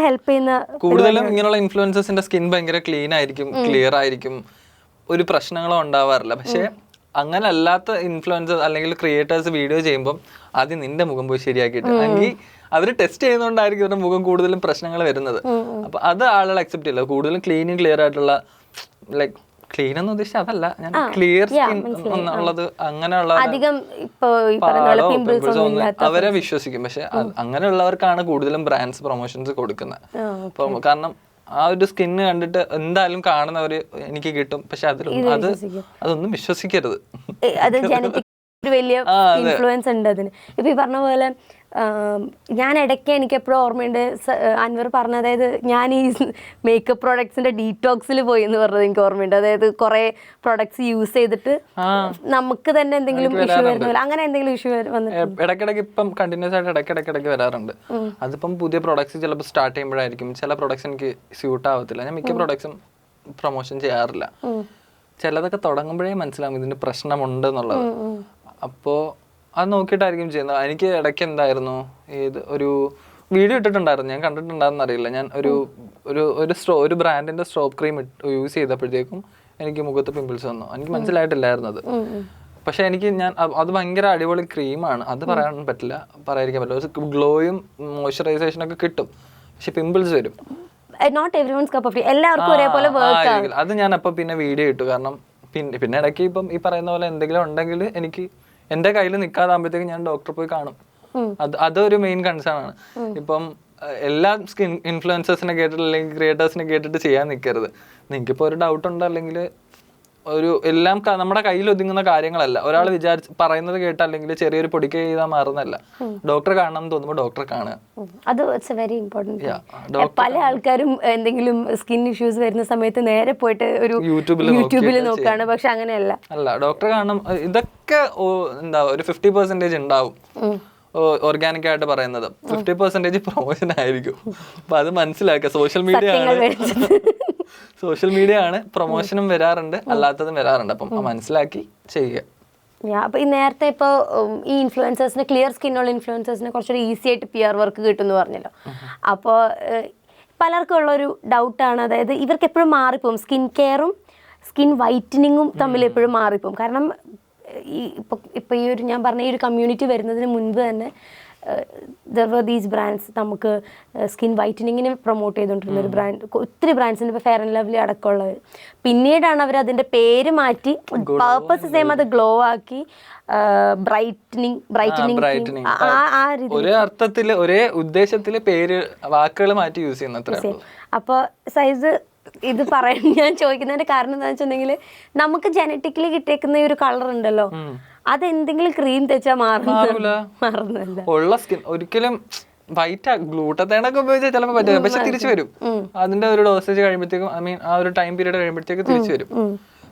ഹെൽപ്പ് ചെയ്യുന്ന കൂടുതലും ഇങ്ങനെയുള്ള ഇൻഫ്ലുവൻസേഴ്സിന്റെ സ്കിൻ ഭയങ്കര ക്ലീൻ ആയിരിക്കും, ക്ലിയർ ആയിരിക്കും, ഒരു പ്രശ്നങ്ങളോ ഉണ്ടാവാറില്ല. പക്ഷെ അങ്ങനെ അല്ലാത്ത ഇൻഫ്ലുവൻസേഴ്സ് അല്ലെങ്കിൽ ക്രിയേറ്റേഴ്സ് വീഡിയോ ചെയ്യുമ്പോൾ ആദ്യം നിന്റെ മുഖം പോയി ശരിയാക്കിയിട്ട്, അല്ലെങ്കിൽ അവർ ടെസ്റ്റ് ചെയ്യുന്നതുകൊണ്ടായിരിക്കും അവരുടെ മുഖം കൂടുതലും പ്രശ്നങ്ങൾ വരുന്നത്. അപ്പൊ അത് ആളുകൾ അക്സെപ്റ്റ് ചെയ്യില്ല. കൂടുതലും ക്ലീനും ക്ലിയർ ആയിട്ടുള്ള, ലൈക്ക് ക്ലീൻ എന്ന് ഉദ്ദേശിച്ച അതല്ല, ഞാൻ ക്ലിയർ സ്കിൻ എന്നുള്ളത് അങ്ങനെയുള്ള അവരെ വിശ്വസിക്കും. പക്ഷെ അങ്ങനെയുള്ളവർക്കാണ് കൂടുതലും ബ്രാൻഡ്സ് പ്രൊമോഷൻസ് കൊടുക്കുന്നത്. കാരണം ആ ഒരു സ്കിന്ന് കണ്ടിട്ട് എന്തായാലും കാണുന്നവര് എനിക്ക് കിട്ടും. പക്ഷെ അതൊന്നും വിശ്വസിക്കരുത്. അത് ജനറ്റിക് വലിയ ഇൻഫ്ലുവൻസ് ഉണ്ട് അതിന്. ഇപ്പൊ ഈ പറഞ്ഞ പോലെ ഞാൻ ഇടയ്ക്ക് എനിക്ക് എപ്പോഴും ഓർമ്മയുണ്ട് അൻവർ പറഞ്ഞ, അതായത് ഞാൻ ഈ മേക്കപ്പ് പ്രോഡക്ട്സിന്റെ ഡീറ്റോക്സിൽ പോയി എന്ന് പറഞ്ഞത് എനിക്ക് ഓർമ്മയുണ്ട്. അതായത് കുറെ പ്രോഡക്ട്സ് യൂസ് ചെയ്തിട്ട് നമുക്ക് തന്നെ എന്തെങ്കിലും ഇഷ്യൂ വരുന്നില്ല, അങ്ങനെ എന്തെങ്കിലും ഇഷ്യൂ വന്നിട്ട് ഇടയ്ക്കിടയ്ക്ക് ഇപ്പം കണ്ടിന്യൂസ് ആയിട്ട് ഇടയ്ക്കിടയ്ക്ക് വരാറുണ്ട്. അതിപ്പം പുതിയ പ്രോഡക്ട്സ് ചിലപ്പോൾ സ്റ്റാർട്ട് ചെയ്യുമ്പോഴായിരിക്കും. ചില പ്രോഡക്ട്സ് എനിക്ക് സ്യൂട്ട് ആവത്തില്ല. ഞാൻ മിക്ക പ്രോഡക്ട്സും പ്രൊമോഷൻ ചെയ്യാറില്ല. ചിലതൊക്കെ തുടങ്ങുമ്പോഴേ മനസ്സിലാവും ഇതിന് പ്രശ്നമുണ്ട് എന്നുള്ളത്. അപ്പോൾ അത് നോക്കിയിട്ടായിരിക്കും ചെയ്യുന്നത്. എനിക്ക് ഇടയ്ക്ക് എന്തായിരുന്നു, ഒരു വീഡിയോ ഇട്ടിട്ടുണ്ടായിരുന്നു, ഞാൻ കണ്ടിട്ടുണ്ടായിരുന്നു അറിയില്ല. ഞാൻ ഒരു ബ്രാൻഡിന്റെ സ്ട്രോപ്പ് ക്രീം യൂസ് ചെയ്തപ്പോഴത്തേക്കും എനിക്ക് മുഖത്ത് പിമ്പിൾസ് വന്നു. എനിക്ക് മനസ്സിലായിട്ടില്ലായിരുന്നു അത്. പക്ഷെ അത് ഭയങ്കര അടിപൊളി ക്രീമാണ്, അത് പറയാൻ പറ്റില്ല, പറയാതിരിക്കാൻ പറ്റില്ല. ഗ്ലോയും മോയ്സ്ചറൈസേഷനും ഒക്കെ കിട്ടും, പക്ഷെ പിമ്പിൾസ് വരും. അത് ഞാൻ അപ്പൊ പിന്നെ വീഡിയോ ഇട്ടു. കാരണം പിന്നെ ഇടയ്ക്ക് ഇപ്പം ഈ പറയുന്ന പോലെ എന്തെങ്കിലും ഉണ്ടെങ്കിൽ എനിക്ക് എന്റെ കയ്യിൽ നിൽക്കാതാകുമ്പോഴത്തേക്ക് ഞാൻ ഡോക്ടറെ പോയി കാണും. അതൊരു മെയിൻ കൺസേൺ ആണ്. ഇപ്പം എല്ലാ സ്കിൻ ഇൻഫ്ലുവൻസേഴ്സിനെ കേട്ടിട്ട് അല്ലെങ്കിൽ ക്രിയേറ്റേഴ്സിനെ കേട്ടിട്ട് ചെയ്യാൻ നിൽക്കരുത്. നിങ്ങൾക്കിപ്പോൾ ഒരു ഡൗട്ട് ഉണ്ടോ, അല്ലെങ്കിൽ എല്ലാം നമ്മുടെ കയ്യിൽ ഒതുങ്ങുന്ന കാര്യങ്ങളല്ല. ഒരാൾ പറയുന്നത് കേട്ടല്ലെങ്കിൽ ചെറിയൊരു പൊടിക്ക് ചെയ്താൽ മാറുന്നല്ല. ഡോക്ടറെ കാണണം എന്ന് തോന്നുമ്പോൾ ഡോക്ടറെ കാണുക. അത് ഇറ്റ്സ് വെരി ഇമ്പോർട്ടന്റ്. പല ആൾക്കാരും എന്തെങ്കിലും സ്കിൻ ഇഷ്യൂസ് വരുന്ന സമയത്ത് നേരെ പോയിട്ട് ഒരു യൂട്യൂബിൽ നോക്കാണ്. പക്ഷെ അങ്ങനെയല്ല, ഡോക്ടറെ കാണണം. ഇതൊക്കെ ഒരു 50% ഉണ്ടാവും ഓർഗാനിക് ആയിട്ട് പറയുന്നത്, 50% പ്രൊമോഷൻ ആയിരിക്കും. അപ്പൊ അത് മനസ്സിലാക്കുക. സോഷ്യൽ മീഡിയ ആണ്, പ്രൊമോഷനും വരാറുണ്ട്, അല്ലാത്തതും വരാറുണ്ട്. അപ്പം മനസ്സിലാക്കി ചെയ്യുക. അപ്പൊ ഈ നേരത്തെ ഇപ്പോൾ ഈ ഇൻഫ്ലുവൻസേഴ്സിന്, ക്ലിയർ സ്കിന്നുള്ള ഇൻഫ്ലുവൻസേഴ്സിന് കുറച്ചൊരു ഈസി ആയിട്ട് PR വർക്ക് കിട്ടുമെന്ന് പറഞ്ഞല്ലോ. അപ്പോൾ പലർക്കും ഉള്ളൊരു ഡൗട്ടാണ്, അതായത് ഇവർക്ക് എപ്പോഴും മാറിപ്പോവും, സ്കിൻ കെയറും സ്കിൻ വൈറ്റനിങ്ങും തമ്മിൽ എപ്പോഴും മാറിപ്പോവും. കാരണം ഇപ്പൊ ഈ ഒരു ഞാൻ പറഞ്ഞ ഈ ഒരു കമ്മ്യൂണിറ്റി വരുന്നതിന് മുൻപ് തന്നെ there were these brands നമുക്ക് സ്കിൻ വൈറ്റനിങ്ങിന് പ്രൊമോട്ട് ചെയ്തുകൊണ്ടിരുന്ന ഒരു ബ്രാൻഡ്, ഒത്തിരി ബ്രാൻഡ്സിന് ഇപ്പോൾ ഫെയർ ആൻഡ് ലവ്ലി അടക്കമുള്ളത്. പിന്നീടാണ് അവർ അതിന്റെ പേര് മാറ്റി, പർപ്പസ് സെയിം, അത് ഗ്ലോ ആക്കി ബ്രൈറ്റനിങ് ആ രീതി, ഒരേ അർത്ഥത്തില് ഒരേ ഉദ്ദേശത്തില് പേര് വാക്കുകൾ മാറ്റി യൂസ് ചെയ്യുന്ന. അപ്പോൾ സൈസ് ഇത് പറയാൻ ഞാൻ ചോദിക്കുന്നതിന്റെ കാരണം എന്താ വെച്ചിട്ടുണ്ടെങ്കിൽ, നമുക്ക് ജനറ്റിക്കലി കിട്ടിയേക്കുന്ന ഈ ഒരു കളർ ഉണ്ടല്ലോ, അതെന്തെങ്കിലും ക്രീം തെച്ചാൽ മാറുന്നില്ല. ഉള്ള സ്കിൻ ഒരിക്കലും വൈറ്റ് ഗ്ലൂട്ടത്തേണൊക്കെ ഉപയോഗിച്ചാൽ ചിലപ്പോൾ പറ്റില്ല, പക്ഷെ തിരിച്ചു വരും. അതിന്റെ ഒരു ഡോസേജ് കഴിയുമ്പോഴത്തേക്കും, ആ ഒരു ടൈം പീരീഡ് കഴിയുമ്പോഴത്തേക്ക് തിരിച്ചു വരും.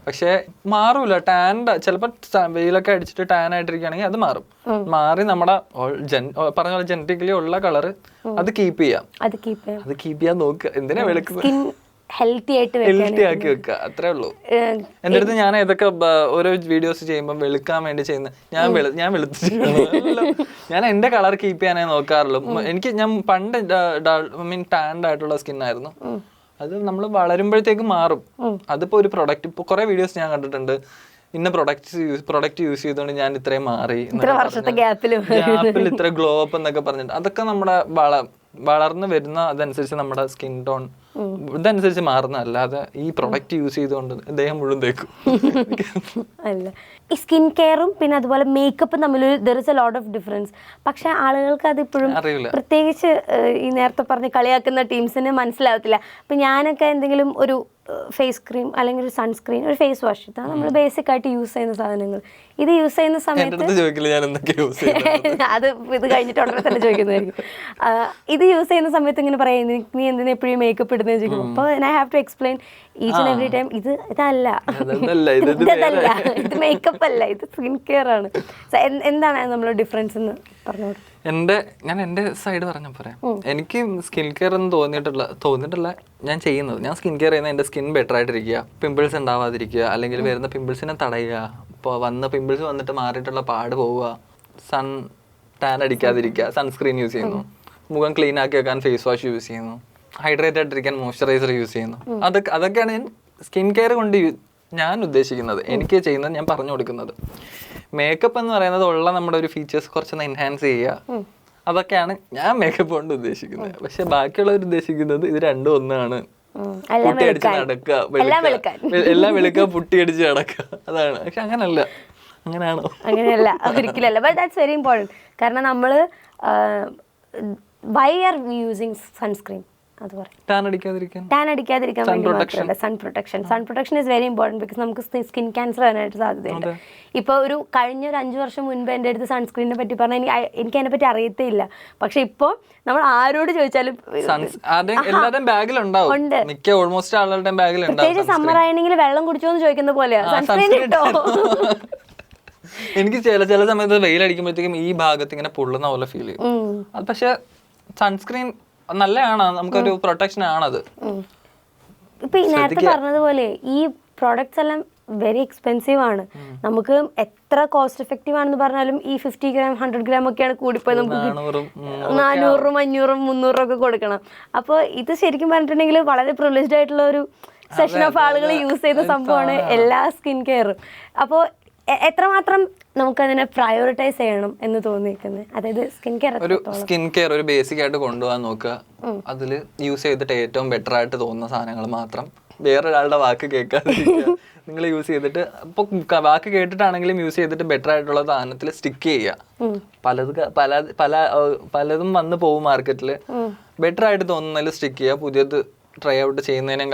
പക്ഷെ മാറൂല. ടാൻഡ് ചിലപ്പോൾ വെയിലൊക്കെ അടിച്ചിട്ട് ടാൻ ആയിട്ടിരിക്കുകയാണെങ്കിൽ അത് മാറും. മാറി നമ്മുടെ പറഞ്ഞ പോലെ ജനറ്റിക്കലി ഉള്ള കളറ് അത് കീപ്പ് ചെയ്യാം. അത് കീപ്പ് ചെയ്യാൻ നോക്കുക. എന്തിനാ വെളുക്കുന്നത്? ഹെൽത്തി ആക്കി വെക്കുക, അത്രേ ഉള്ളൂ. എന്റെ അടുത്ത് ഞാൻ ഏതൊക്കെ ഓരോ വീഡിയോസ് ചെയ്യുമ്പോൾ വെളുക്കാൻ വേണ്ടി ചെയ്യുന്ന ഞാൻ ഞാൻ എന്റെ കളർ കീപ്പ് ചെയ്യാനേ നോക്കാറുള്ളൂ. ഞാൻ പണ്ട് ടാൻഡ് ആയിട്ടുള്ള സ്കിൻ ആയിരുന്നു. അത് നമ്മൾ വളരുമ്പോഴത്തേക്ക് മാറും. അതിപ്പോ ഒരു പ്രൊഡക്റ്റ്, ഇപ്പൊ കുറെ വീഡിയോസ് ഞാൻ കണ്ടിട്ടുണ്ട്, ഇന്ന പ്രൊഡക്റ്റ് യൂസ് ചെയ്തുകൊണ്ട് ഞാൻ ഇത്രയും മാറി, ഗ്യാപ്പിൽ ഇത്ര ഗ്ലോ അപ്പ് എന്നൊക്കെ പറഞ്ഞിട്ട്, അതൊക്കെ നമ്മുടെ വളർന്നു വരുന്ന അതനുസരിച്ച് നമ്മുടെ സ്കിൻ ടോൺ ഇതനുസരിച്ച് മാറുന്ന, അല്ലാതെ ഈ പ്രൊഡക്റ്റ് യൂസ് ചെയ്തുകൊണ്ട് ദേഹം മുഴുവൻ തേക്കും അല്ല. ഈ സ്കിൻ കെയറും പിന്നെ അതുപോലെ മേക്കപ്പും തമ്മിൽ there is a lot of difference. പക്ഷെ ആളുകൾക്ക് അതിപ്പോഴും പ്രത്യേകിച്ച് ഈ നേരത്തെ പറഞ്ഞ് കളിയാക്കുന്ന ടീംസിന് മനസ്സിലാവത്തില്ല. ഇപ്പം ഞാനൊക്കെ എന്തെങ്കിലും ഒരു ഫേസ് ക്രീം അല്ലെങ്കിൽ ഒരു സൺസ്ക്രീൻ, ഒരു ഫേസ് വാഷ്, ഇതാണ് നമ്മൾ ബേസിക് ആയിട്ട് യൂസ് ചെയ്യുന്ന സാധനങ്ങൾ. ഇത് യൂസ് ചെയ്യുന്ന സമയത്ത് അത് ഇത് കഴിഞ്ഞിട്ട് ഉടനെ തന്നെ ചോദിക്കുന്നതായിരിക്കും. ഇത് യൂസ് ചെയ്യുന്ന സമയത്ത് ഇങ്ങനെ പറയാം, നീ എന്തിനാ എപ്പോഴും മേക്കപ്പ് ഇടുന്നത് ചോദിക്കും. അപ്പോൾ I have to explain each and every time ഇതല്ല, ഇത് മേക്കപ്പ് അല്ല, ഇത് സ്കിൻ കെയർ ആണ്. എന്താണ് നമ്മൾ ഡിഫറൻസ് എന്ന് പറഞ്ഞു? ഞാൻ എൻ്റെ സൈഡ് പറഞ്ഞാൽ പറയാം. എനിക്ക് സ്കിൻ കെയർ എന്ന് തോന്നിയിട്ടില്ല ഞാൻ ചെയ്യുന്നത്. ഞാൻ സ്കിൻ കെയർ ചെയ്യുന്നത് എൻ്റെ സ്കിൻ ബെറ്റർ ആയിട്ടിരിക്കുക, പിമ്പിൾസ് ഉണ്ടാവാതിരിക്കുക, അല്ലെങ്കിൽ വരുന്ന പിമ്പിൾസിനെ തടയുക, ഇപ്പോൾ പിമ്പിൾസ് വന്നിട്ട് മാറിയിട്ടുള്ള പാട് പോവുക, സൺ ടാൻ അടിക്കാതിരിക്കുക, സൺസ്ക്രീൻ യൂസ് ചെയ്യുന്നു, മുഖം ക്ലീൻ ആക്കി വെക്കാൻ ഫേസ് വാഷ് യൂസ് ചെയ്യുന്നു, ഹൈഡ്രേറ്റ് ആയിട്ടിരിക്കാൻ മോയ്സ്ചറൈസർ യൂസ് ചെയ്യുന്നു. അതൊക്കെയാണ് ഞാൻ സ്കിൻ കെയർ കൊണ്ട് ഞാൻ ഉദ്ദേശിക്കുന്നത്, എനിക്ക് ചെയ്യുന്നത്, ഞാൻ പറഞ്ഞു കൊടുക്കുന്നത്. മേക്കപ്പ് എന്ന് പറയുന്നത് ഉള്ള നമ്മുടെ ഒരു ഫീച്ചേഴ്സ് കുറച്ചൊന്ന് എൻഹാൻസ് ചെയ്യുക, അതൊക്കെയാണ് ഞാൻ മേക്കപ്പ് കൊണ്ട് ഉദ്ദേശിക്കുന്നത്. പക്ഷെ ബാക്കിയുള്ളവർ ഉദ്ദേശിക്കുന്നത് ഇത് രണ്ടും ഒന്നാണ്. പുട്ടി അടിച്ച് നടക്കുക, എല്ലാം വെളുക്കുക, പുട്ടി അടിച്ച് നടക്കുക, അതാണ്. പക്ഷെ അങ്ങനല്ല. അങ്ങനെയാണോ? അങ്ങനെയല്ല, ഒരിക്കലല്ല. But that's very important. കാരണം നമ്മൾ why are using sunscreen? Tan അടിക്കാതിരിക്കാൻ sun protection is very important. Because നമുക്ക് സ്കിൻ ക്യാൻസർ വരാനായിട്ട് സാധ്യതയുണ്ട്. ഇപ്പോൾ കഴിഞ്ഞ ഒരു 5 വർഷം മുൻപ് എൻ്റെ അടുത്ത് സൺസ്ക്രീനിനെ പറ്റി പറഞ്ഞാൽ എനിക്ക് അതിനെപ്പറ്റി അറിയത്തില്ല. പക്ഷെ ഇപ്പോൾ നമ്മൾ ആരോട് ചോദിച്ചാലും പ്രത്യേകിച്ച് സമ്മർ ആണെങ്കിൽ വെള്ളം കുടിച്ചോന്ന് ചോദിക്കുന്ന പോലെയാ സൺസ്ക്രീൻ ഇട്ടോ. എനിക്ക് ചില സമയത്ത് വെയിലടിക്കുമ്പോഴത്തേക്കും ഈ ഭാഗത്ത് ഇങ്ങനെ പൊള്ളുന്ന പോലെ ഫീൽ ചെയ്യും. പക്ഷെ സൺസ്ക്രീൻ നല്ലതാണ്, നമുക്കൊരു പ്രൊട്ടക്ഷൻ ആണത്. ഇപ്പൊ നേരത്തെ പറഞ്ഞതുപോലെ ഈ പ്രോഡക്ട്സ് എല്ലാം വെരി എക്സ്പെൻസീവ് ആണ്. നമുക്ക് എത്ര കോസ്റ്റ് എഫക്റ്റീവ് ആണെന്ന് പറഞ്ഞാലും ഈ 50 ഗ്രാം 100 ഗ്രാം ഒക്കെയാണ് കൂടിപ്പോയി നമുക്ക് 400, 500, 300 ഒക്കെ കൊടുക്കണം. അപ്പോൾ ഇത് ശരിക്കും പറഞ്ഞിട്ടുണ്ടെങ്കിൽ വളരെ പ്രിവിലേജ്ഡ് ആയിട്ടുള്ള ഒരു സെഷൻ ഓഫ് ആളുകൾ യൂസ് ചെയ്യുന്ന സംഭവമാണ് എല്ലാ സ്കിൻ കെയറും. അപ്പോൾ എത്രമാത്രം നമുക്കതിനെ പ്രയോറിറ്റൈസ് ചെയ്യണം എന്ന് തോന്നിയിരിക്കുന്നത്? അതായത് സ്കിൻ കെയർ ഒരു ബേസിക് ആയിട്ട് കൊണ്ടുപോകാൻ നോക്കുക. അതിൽ യൂസ് ചെയ്തിട്ട് ഏറ്റവും ബെറ്റർ ആയിട്ട് തോന്നുന്ന സാധനങ്ങൾ മാത്രം, വേറൊരാളുടെ വാക്ക് കേൾക്കാതിരിക്കുക. നിങ്ങൾ യൂസ് ചെയ്തിട്ട് ഇപ്പോൾ വാക്ക് കേട്ടിട്ടാണെങ്കിലും യൂസ് ചെയ്തിട്ട് ബെറ്റർ ആയിട്ടുള്ള സാധനത്തിൽ സ്റ്റിക്ക് ചെയ്യുക. പലതും വന്ന് പോകും മാർക്കറ്റിൽ. ബെറ്റർ ആയിട്ട് തോന്നുന്നതിൽ സ്റ്റിക്ക് ചെയ്യുക. പുതിയത് ട്രൈ ഔട്ട് ചെയ്യുന്നതിനെ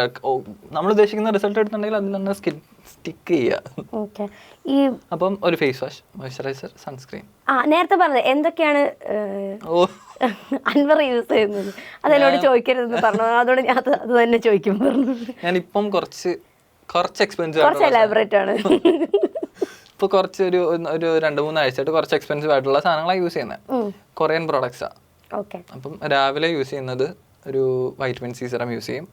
നമ്മൾ ഉദ്ദേശിക്കുന്ന റിസൾട്ട് എടുത്തിട്ടുണ്ടെങ്കിൽ അതിൽ തന്നെ സ്റ്റിക്ക് ചെയ്യുക. അപ്പം ഒരു ഫേസ് വാഷ്, മോയ്സ്ചറൈസർ, സൺസ്ക്രീൻ. നേരത്തെ പറഞ്ഞത് എന്തൊക്കെയാണ് അൻവർ യൂസ് ചെയ്യുന്നത് അതെന്നോട് ചോദിക്കരുതെന്ന് പറഞ്ഞു. അതുകൊണ്ട് ഞാൻ അത് തന്നെ ചോദിക്കും പറഞ്ഞു. ഞാനിപ്പം കുറച്ച് എക്സ്പെൻസീവ്, കുറച്ച് എലാബറേറ്റ് ആണ്. ഇപ്പൊ കുറച്ച് ഒരു 2-3 ആഴ്ചയായിട്ട് കുറച്ച് എക്സ്പെൻസീവ് ആയിട്ടുള്ള സാധനങ്ങളാണ് യൂസ് ചെയ്യുന്നത്. കൊറിയൻ പ്രോഡക്ട്സാ. അപ്പം രാവിലെ യൂസ് ചെയ്യുന്നത് ഒരു വൈറ്റമിൻ സി സിറം യൂസ് ചെയ്യും.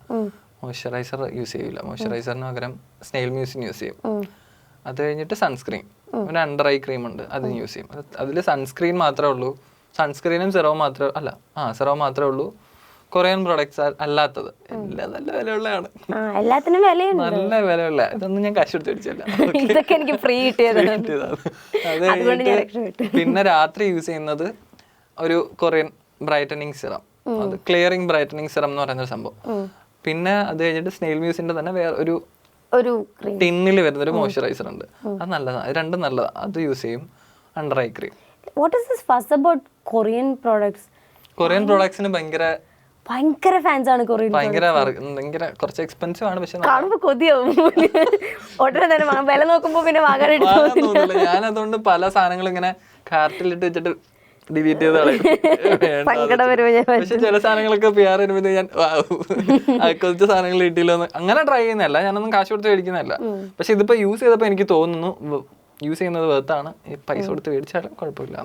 മോയ്സ്ചറൈസർ യൂസ് ചെയ്യില്ല. മോയ്സ്ചറൈസറിന് പകരം സ്നെയിൽ മ്യൂസിൻ യൂസ് ചെയ്യും. അത് കഴിഞ്ഞിട്ട് സൺസ്ക്രീൻ, ഒരു അണ്ടർ ഐ ക്രീം ഉണ്ട്, അത് യൂസ് ചെയ്യും. അതിൽ സൺസ്ക്രീൻ മാത്രമേ ഉള്ളൂ. സൺസ്ക്രീനും സിറവും മാത്രമേ ഉള്ളൂ. കൊറിയൻ പ്രോഡക്ട്സ് അല്ലാത്തത് എല്ലാം നല്ല വിലയുള്ളതാണ്. നല്ല വിലയുള്ള ഇതൊന്നും ഞാൻ കാശ് കൊടുത്ത് മേടിച്ചല്ല. പിന്നെ രാത്രി യൂസ് ചെയ്യുന്നത് ഒരു കൊറിയൻ ബ്രൈറ്റനിങ് സിറം, അത് ക്ലിയറിംഗ് ബ്രൈറ്റനിങ് സിറം എന്ന് പറയുന്ന സംഭവം. പിന്നെ അത് കഴിഞ്ഞിട്ട് സ്നെയിൽ മ്യൂസിന്റെ തന്നെ വേറെ ഒരു ടിന്നിൽ വരുന്ന ഒരു മോയ്സ്ചറൈസർ ഉണ്ട്. അത് നല്ലതാണ്, രണ്ടും നല്ലതാണ്. അത് യൂസ് ചെയ്യും. Under eye cream. കൊറിയൻ പ്രോഡക്ട്സിന് ഭയങ്കര ഫാൻസ് ആണ്. ഭയങ്കര കുറച്ച് എക്സ്പെൻസീവ് ആണ്. പക്ഷെ കാണുമ്പോ കൊതിയാവും. വില നോക്കുമ്പോ പിന്നെ ഞാൻ അതുകൊണ്ട് പല സാധനങ്ങളും ഇങ്ങനെ കാർട്ടിലിട്ട് വെച്ചിട്ട് ഡിലീറ്റ് ചെയ്ത് കളയും. സങ്കടം വരുമ്പോ ഞാൻ പക്ഷെ ചില സാധനങ്ങളൊക്കെ PR വരുമ്പോൾ ഞാൻ കുറച്ച് സാധനങ്ങൾ കിട്ടിയില്ലോ അങ്ങനെ ട്രൈ ചെയ്യുന്നതല്ല, ഞാനൊന്നും കാശ് കൊടുത്ത് മേടിക്കുന്നതല്ല. പക്ഷെ ഇതിപ്പോ യൂസ് ചെയ്തപ്പോ എനിക്ക് തോന്നുന്നു യൂസ് ചെയ്യുന്നത് വെർത്താണ്, പൈസ കൊടുത്ത് മേടിച്ചാലും കുഴപ്പമില്ല.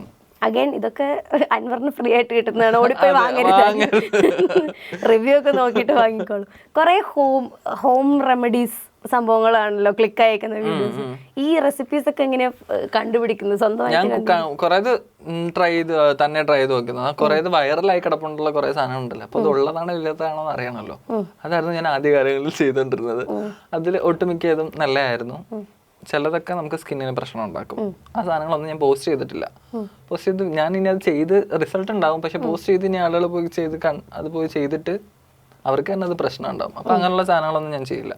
അഗൈൻ ഇതൊക്കെ അൻവറിന് ഫ്രീ ആയിട്ട് കിട്ടുന്നതാണ്, ഓടിപ്പോയി വാങ്ങരുത്, റിവ്യൂ ഒക്കെ നോക്കിയിട്ട് വാങ്ങിക്കോളൂ. കുറെ ഹോം റെമഡീസ് സംഭവങ്ങളാണല്ലോ ക്ലിക്ക് അയക്കുന്ന വീഡിയോസ്. ഈ റെസിപ്പീസ് ഒക്കെ എങ്ങനെയാ കണ്ടുപിടിക്കുന്നത് സ്വന്തമായിട്ട്? ഞാൻ കുറേത് ട്രൈ ചെയ്ത് നോക്കുന്നത്, കുറേത് വൈറലായി കിടപ്പുണ്ടുള്ള കുറെ സാധനം ഉണ്ടല്ലോ, അപ്പൊ അത് ഉള്ളതാണോ ഇല്ലാത്തതാണോ എന്ന് അറിയണമല്ലോ. അതായിരുന്നു ഞാൻ ആദ്യ കാലങ്ങളിൽ ചെയ്തോണ്ടിരുന്നത്. അതിൽ ഒട്ടുമിക്കതും നല്ലതായിരുന്നു. ചിലതൊക്കെ നമുക്ക് സ്കിന്നിന് പ്രശ്നം ഉണ്ടാക്കും. ആ സാധനങ്ങളൊന്നും ഞാൻ പോസ്റ്റ് ചെയ്തിട്ടില്ല. പോസ്റ്റ് ചെയ്ത് ഞാൻ ഇനി അത് ചെയ്ത് റിസൾട്ട് ഉണ്ടാവും, പക്ഷെ പോസ്റ്റ് ചെയ്ത് ഇനി ആളുകൾ പോയി അത് പോയി ചെയ്തിട്ട് അവർക്ക് തന്നെ അത് പ്രശ്നം ഉണ്ടാവും. അപ്പൊ അങ്ങനെയുള്ള സാധനങ്ങളൊന്നും ഞാൻ ചെയ്യില്ല.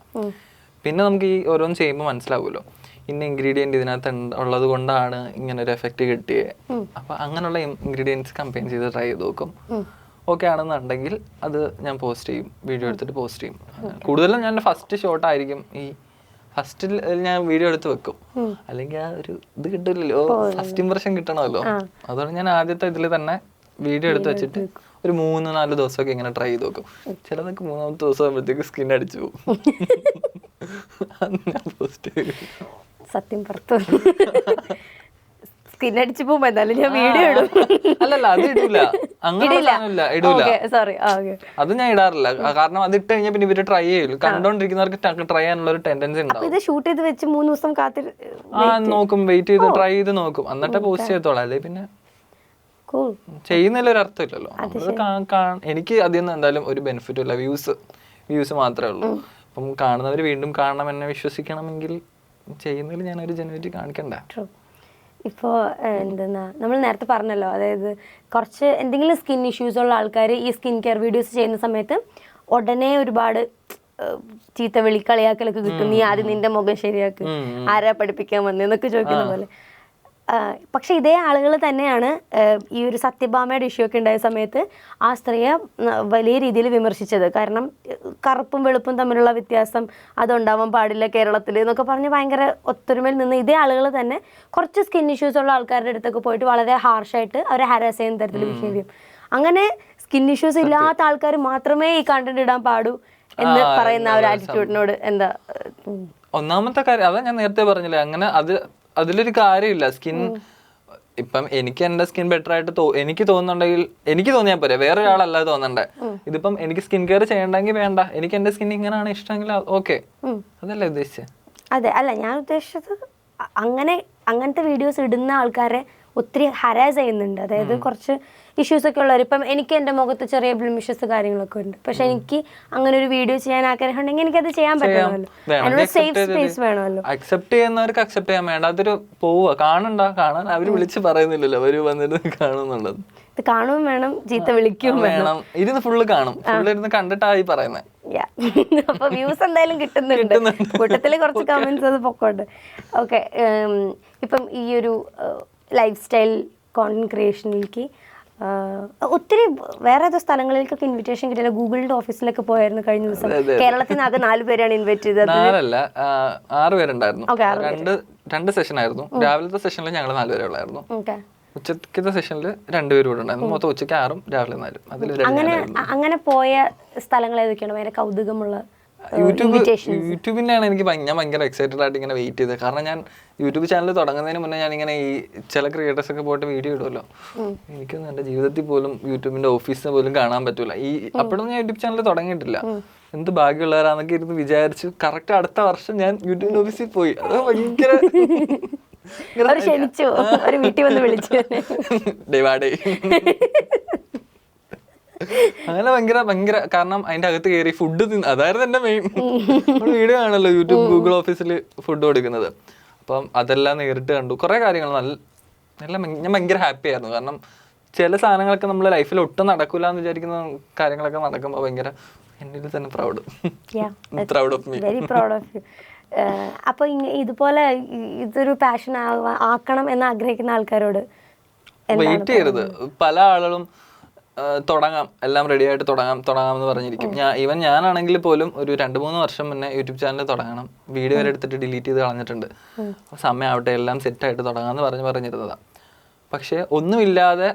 പിന്നെ നമുക്ക് ഈ ഓരോന്ന് ചെയ്യുമ്പോൾ മനസ്സിലാവുമല്ലോ, ഇന്ന ഇൻഗ്രീഡിയൻറ്റ് ഇതിനകത്ത് ഉള്ളത് കൊണ്ടാണ് ഇങ്ങനെ ഒരു എഫക്റ്റ് കിട്ടിയത്. അപ്പൊ അങ്ങനെയുള്ള ഇൻഗ്രീഡിയൻസ് കമ്പൈൻ ചെയ്ത് ട്രൈ ചെയ്ത് നോക്കും. ഓക്കെ ആണെന്നുണ്ടെങ്കിൽ അത് ഞാൻ പോസ്റ്റ് ചെയ്യും, വീഡിയോ എടുത്തിട്ട് പോസ്റ്റ് ചെയ്യും. കൂടുതലും ഞാൻ ഫസ്റ്റ് ഷോട്ട് ആയിരിക്കും, ഈ ഫസ്റ്റിൽ ഞാൻ വീഡിയോ എടുത്ത് വെക്കും, അല്ലെങ്കിൽ ആ ഒരു ഇത് കിട്ടില്ലല്ലോ, ഫസ്റ്റ് ഇംപ്രഷൻ കിട്ടണമല്ലോ. അതുകൊണ്ട് ഞാൻ ആദ്യത്തെ ഇതിൽ തന്നെ വീഡിയോ എടുത്ത് വെച്ചിട്ട് ഒരു 3-4 ദിവസമൊക്കെ ഇങ്ങനെ ട്രൈ ചെയ്ത് നോക്കും. ചിലതൊക്കെ 3ാമത്തെ ദിവസം ആകുമ്പോഴത്തേക്ക് സ്കിൻ അടിച്ചു പോകും. സത്യം പുറത്തു സ്കിൻ അടിച്ചു പോകുമ്പോ എന്തായാലും ഞാൻ വീഡിയോ ഇടും. അല്ലല്ല അത് ഇടൂല, അങ്ങനെ ഇടൂല. സോറി, അത് ഞാൻ ഇടാറില്ല. കാരണം അത് ഇട്ട് കഴിഞ്ഞാൽ പിന്നെ ഇവര് ട്രൈ ചെയ്യില്ല, കണ്ടോണ്ടിരിക്കുന്നവർക്ക് ട്രൈ ചെയ്യാനുള്ള ഒരു ടെൻഡൻസി ഉണ്ടാവും. ഇത് ഷൂട്ട് ചെയ്ത് വെച്ച് 3 ദിവസം നോക്കും, വെയിറ്റ് ചെയ്ത് ട്രൈ ചെയ്ത് നോക്കും, എന്നിട്ട് പോസ്റ്റ് ചെയ്തോളാം. അല്ലെ പിന്നെ ചെയ്യുന്നതിൽ ഒരു അർത്ഥമില്ലല്ലോ. എനിക്ക് അതിൽ നിന്ന് എന്തായാലും ഒരു ബെനിഫിറ്റും ഇല്ല, വ്യൂസ് മാത്രമേ ഉള്ളൂ. അപ്പം കാണുന്നവർ വീണ്ടും കാണണം എന്നെ വിശ്വസിക്കണമെങ്കിൽ ചെയ്യുന്നതിൽ ഞാനൊരു ജെനുവിറ്റി കാണിക്കണ്ട. ഇപ്പോൾ എന്തെന്നാ നമ്മൾ നേരത്തെ പറഞ്ഞല്ലോ, അതായത് കുറച്ച് എന്തെങ്കിലും സ്കിൻ ഇഷ്യൂസ് ഉള്ള ആൾക്കാർ ഈ സ്കിൻ കെയർ വീഡിയോസ് ചെയ്യുന്ന സമയത്ത് ഉടനെ ഒരുപാട് ചീത്ത വിളി കളിയാക്കലൊക്കെ കിട്ടും. നീ ആദ്യം നിന്റെ മുഖം ശരിയാക്ക്, ആരാ പഠിപ്പിക്കാൻ വന്നേന്നൊക്കെ ചോദിക്കുന്ന പോലെ. പക്ഷെ ഇതേ ആളുകൾ തന്നെയാണ് ഈ ഒരു സത്യഭാമയുടെ ഇഷ്യൂ ഒക്കെ ഉണ്ടായ സമയത്ത് ആ സ്ത്രീയെ വലിയ രീതിയിൽ വിമർശിച്ചത്. കാരണം കറുപ്പും വെളുപ്പും തമ്മിലുള്ള വ്യത്യാസം അതുണ്ടാവാൻ പാടില്ല കേരളത്തിൽ എന്നൊക്കെ പറഞ്ഞ് ഭയങ്കര ഒത്തൊരുമയിൽ നിന്ന് ഇതേ ആളുകൾ തന്നെ കുറച്ച് സ്കിൻ ഇഷ്യൂസ് ഉള്ള ആൾക്കാരുടെ അടുത്തൊക്കെ പോയിട്ട് വളരെ ഹാർഷായിട്ട് അവരെ ഹരാസ് ചെയ്യുന്ന തരത്തിൽ ബിഹേവ് ചെയ്യും. അങ്ങനെ സ്കിൻ ഇഷ്യൂസ് ഇല്ലാത്ത ആൾക്കാർ മാത്രമേ ഈ കണ്ടന്റ് ഇടാൻ പാടൂ എന്ന് പറയുന്ന ആ ഒരു ആറ്റിറ്റ്യൂഡിനോട് എന്താ? ഒന്നാമത്തെ കാര്യം അതാ ഞാൻ നേരത്തെ പറഞ്ഞില്ലേ, അങ്ങനെ അതിലൊരു കാര്യമില്ല. സ്കിൻ ഇപ്പം എനിക്ക് എന്റെ സ്കിൻ ബെറ്റർ ആയിട്ട് എനിക്ക് തോന്നുന്നുണ്ടെങ്കിൽ എനിക്ക് തോന്നിയാൽ പോരെ, വേറെ ഒരാളല്ല തോന്നണ്ടേ. ഇതിപ്പം എനിക്ക് സ്കിൻ കെയർ ചെയ്യണ്ടെങ്കിൽ വേണ്ട, എനിക്ക് എന്റെ സ്കിൻ ഇങ്ങനെയാണ് ഇഷ്ടമെങ്കിൽ ഓക്കെ, അതല്ലേ ഉദ്ദേശിച്ചത്? അതെ, അല്ല ഞാൻ ഉദ്ദേശിച്ചത് അങ്ങനത്തെ വീഡിയോസ് ഇടുന്ന ആൾക്കാരെ ഒത്തിരി ഹരാസ് ചെയ്യുന്നുണ്ട്. അതായത് കുറച്ച് ഇഷ്യൂസ് ഒക്കെ ഉള്ളവർ, ഇപ്പം എനിക്ക് എൻ്റെ മുഖത്ത് ചെറിയ ബ്ലിമിഷസ് കാര്യങ്ങളൊക്കെ ഉണ്ട്, പക്ഷെ എനിക്ക് അങ്ങനെ ഒരു വീഡിയോ ചെയ്യാൻ ആഗ്രഹം ഉണ്ടെങ്കിൽ എനിക്കത് ചെയ്യാൻ പറ്റുമല്ലോ. അതിനുള്ള സേഫ് സ്പേസ് വേണമല്ലോ. അക്സെപ്റ്റ് ചെയ്യുന്നവർക്ക് അക്സെപ്റ്റ് ചെയ്യാൻ വേണ്ട, അതൊരു കാണാൻ അവര് വിളിച്ച് പറയുന്നില്ലല്ലോ, അവര് വന്നിട്ട് കാണുന്നുള്ളത്. ഇത് കാണുകയും വേണം, ചീത്ത വിളിക്കും വേണം, ഇരുന്ന് ഫുള്ള് കാണും, ഫുള്ളിരുന്ന് കണ്ടിട്ടായി പറയുന്നത്. അപ്പൊ വ്യൂസ് എന്തായാലും കിട്ടുന്നുണ്ട്, കൂട്ടത്തില് കുറച്ച് കമന്റ്സ് അത് പൊക്കോട്ടെ. ഓക്കെ, ഇപ്പം ഈ ഒരു ലൈഫ് സ്റ്റൈൽ കോണ്ടന്റ് ക്രിയേഷനിലേക്ക് ഒത്തിരി വേറെ ഏതോ സ്ഥലങ്ങളിലേക്കൊക്കെ ഇൻവിറ്റേഷൻ കിട്ടില്ല. ഗൂഗിളിന്റെ ഓഫീസിലൊക്കെ പോയായിരുന്നു കഴിഞ്ഞ ദിവസം. കേരളത്തിൽ നിന്ന് ആകെ 4 പേരാണ് ഇൻവൈറ്റ് ചെയ്തത്. 6 പേരുണ്ടായിരുന്നു. 2 സെഷൻ ആയിരുന്നു. രാവിലത്തെ സെഷനിൽ ഞങ്ങൾ 4 പേരെ ഉള്ളായിരുന്നു. ഉച്ചക്കത്തെ സെഷനിൽ 2 പേര് കൂടെ ഉണ്ടായിരുന്നു. മൊത്തം ഉച്ചയ്ക്ക് 6ഉം രാവിലെ 4ഉം. അതിൽ അങ്ങനെ പോയ സ്ഥലങ്ങൾ ഏതൊക്കെയാണ് ഭയങ്കര കൗതുകമുള്ള? യൂട്യൂബിൻ്റെയാണ് ഞാൻ ഭയങ്കര എക്സൈറ്റഡ് ആയിട്ട് ഇങ്ങനെ വെയിറ്റ് ചെയ്തത്. കാരണം ഞാൻ യൂട്യൂബ് ചാനൽ തുടങ്ങുന്നതിന് മുന്നേ ഞാനിങ്ങനെ ഈ ചില ക്രിയേറ്റേഴ്സ് ഒക്കെ പോയിട്ട് വീഡിയോ ഇടുമല്ലോ, എനിക്കൊന്നും എൻ്റെ ജീവിതത്തിൽ പോലും യൂട്യൂബിൻ്റെ ഓഫീസിനെ പോലും കാണാൻ പറ്റൂല. അപ്പോഴൊന്നും ഞാൻ യൂട്യൂബ് ചാനൽ തുടങ്ങിയിട്ടില്ല. എന്ത് ഭാഗ്യമുള്ളവരാന്നൊക്കെ ഇരുന്ന് വിചാരിച്ചു. കറക്റ്റ് അടുത്ത വർഷം ഞാൻ യൂട്യൂബിൻ്റെ ഓഫീസിൽ പോയി. അത് ഭയങ്കര ക്ഷണിച്ചു, ഒരു വീട്ടിൽ വന്ന് വിളിച്ചു. അങ്ങനെ ഭയങ്കര കാരണം അതിന്റെ അകത്ത് കയറി ഫുഡ് അതായിരുന്നു എന്റെ മെയിൻ. വീഡിയോ ആണല്ലോ യൂട്യൂബ് ഗൂഗിൾ ഓഫീസിൽ ഫുഡ് കൊടുക്കുന്നത്. അപ്പം അതെല്ലാം നേരിട്ട് കണ്ടു. കുറെ കാര്യങ്ങൾ ഞാൻ ഭയങ്കര ഹാപ്പി ആയിരുന്നു. കാരണം ചില സാധനങ്ങളൊക്കെ നമ്മുടെ ലൈഫിൽ ഒട്ടും നടക്കൂല എന്ന് വിചാരിക്കുന്ന കാര്യങ്ങളൊക്കെ നടക്കുമ്പോൾ ഭയങ്കര എന്നിൽ തന്നെ proud of me. Very proud of you. അപ്പൊ ഇതുപോലെ ഇതൊരു പാഷൻ ആക്കണം എന്ന് ആഗ്രഹിക്കുന്ന ആൾക്കാരോട് വെയിറ്റ് ചെയ്യരുത്. പല ആളുകളും തുടങ്ങാം, എല്ലാം റെഡി ആയിട്ട് തുടങ്ങാമെന്ന് പറഞ്ഞിരിക്കും. ഞാനാണെങ്കിൽ പോലും ഒരു 2-3 വർഷം മുന്നേ യൂട്യൂബ് ചാനൽ തുടങ്ങണം, വീഡിയോ വരെ എടുത്തിട്ട് ഡിലീറ്റ് ചെയ്ത് കളഞ്ഞിട്ടുണ്ട്. സമയമാവട്ടെ എല്ലാം സെറ്റായിട്ട് തുടങ്ങാമെന്ന് പറഞ്ഞിരുന്നതാണ്. പക്ഷേ ഒന്നുമില്ലാതെ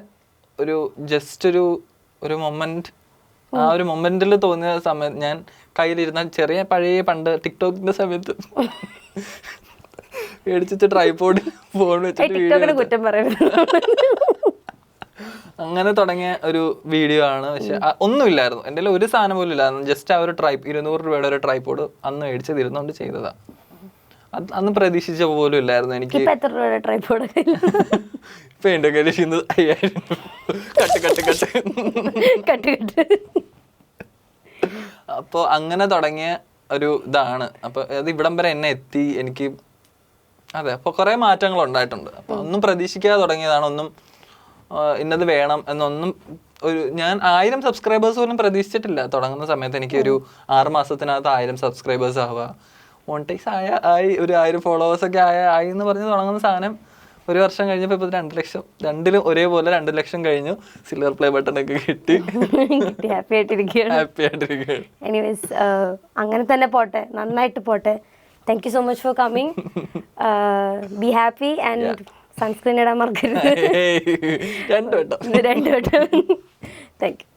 ഒരു ജസ്റ്റ് ഒരു മൊമെന്റ്, ആ ഒരു മൊമെന്റിൽ തോന്നിയ സമയത്ത് ഞാൻ കയ്യിലിരുന്ന ചെറിയ പഴയ പണ്ട് ടിക്ടോക്കിന്റെ സമയത്ത് മേടിച്ചിട്ട് ട്രൈപോഡ് ഫോൺ വെച്ചിട്ട് കുറ്റം പറയുന്നത് അങ്ങനെ തുടങ്ങിയ ഒരു വീഡിയോ ആണ്. പക്ഷെ ഒന്നുമില്ലായിരുന്നു എൻ്റെ കയ്യിൽ, ഒരു സാധനം പോലും ഇല്ലായിരുന്നു. ജസ്റ്റ് ആ ഒരു 200 രൂപയുടെ ഒരു ട്രൈപോഡ് അന്ന് മേടിച്ചത് ഇരുന്നുകൊണ്ട് ചെയ്തതാ. അന്ന് പ്രതീക്ഷിച്ച പോലും ഇല്ലായിരുന്നു എനിക്ക്. എത്ര രൂപയുടെ ട്രൈപോഡ്? ഇപ്പൊ എന്റെ കയ്യിൽ 5000. കട്ട്. അപ്പൊ അങ്ങനെ തുടങ്ങിയ ഒരു ഇതാണ്. അപ്പൊ അത് ഇവിടം വരെ എന്നെ എത്തി എനിക്ക്. അതെ, അപ്പൊ കുറെ മാറ്റങ്ങൾ ഉണ്ടായിട്ടുണ്ട്. അപ്പൊ ഒന്നും പ്രതീക്ഷിക്കാതെ തുടങ്ങിയതാണ്. ഒന്നും ഇന്നത് വേണം എന്നൊന്നും ഞാൻ 1000 സബ്സ്ക്രൈബേഴ്സ് പോലും പ്രതീക്ഷിച്ചിട്ടില്ല തുടങ്ങുന്ന സമയത്ത്. എനിക്ക് ഒരു 6 മാസത്തിനകത്ത് 1000 സബ്സ്ക്രൈബേഴ്സ് ആവുക, മോണിറ്റൈസ് ആയി, ഒരു 1000 ഫോളോവേഴ്സ് ഒക്കെ ആയി എന്ന് പറഞ്ഞ് തുടങ്ങുന്ന സാധനം 1 വർഷം കഴിഞ്ഞപ്പോൾ ഇപ്പോൾ 2 ലക്ഷം, രണ്ടിലും ഒരേപോലെ 2 ലക്ഷം കഴിഞ്ഞു. സിൽവർ പ്ലേ ബട്ടൺ ഒക്കെ കിട്ടി. ഹാപ്പി ആയിട്ടിരിക്കുകയാണ്. എനിവേസ് അങ്ങനെ തന്നെ പോട്ടെ, നന്നായിട്ട് പോട്ടെ. Thank you so much for coming. Be happy and sunscreen ഇടാൻ മറക്കരുത്. 2 വട്ടം. Thank you.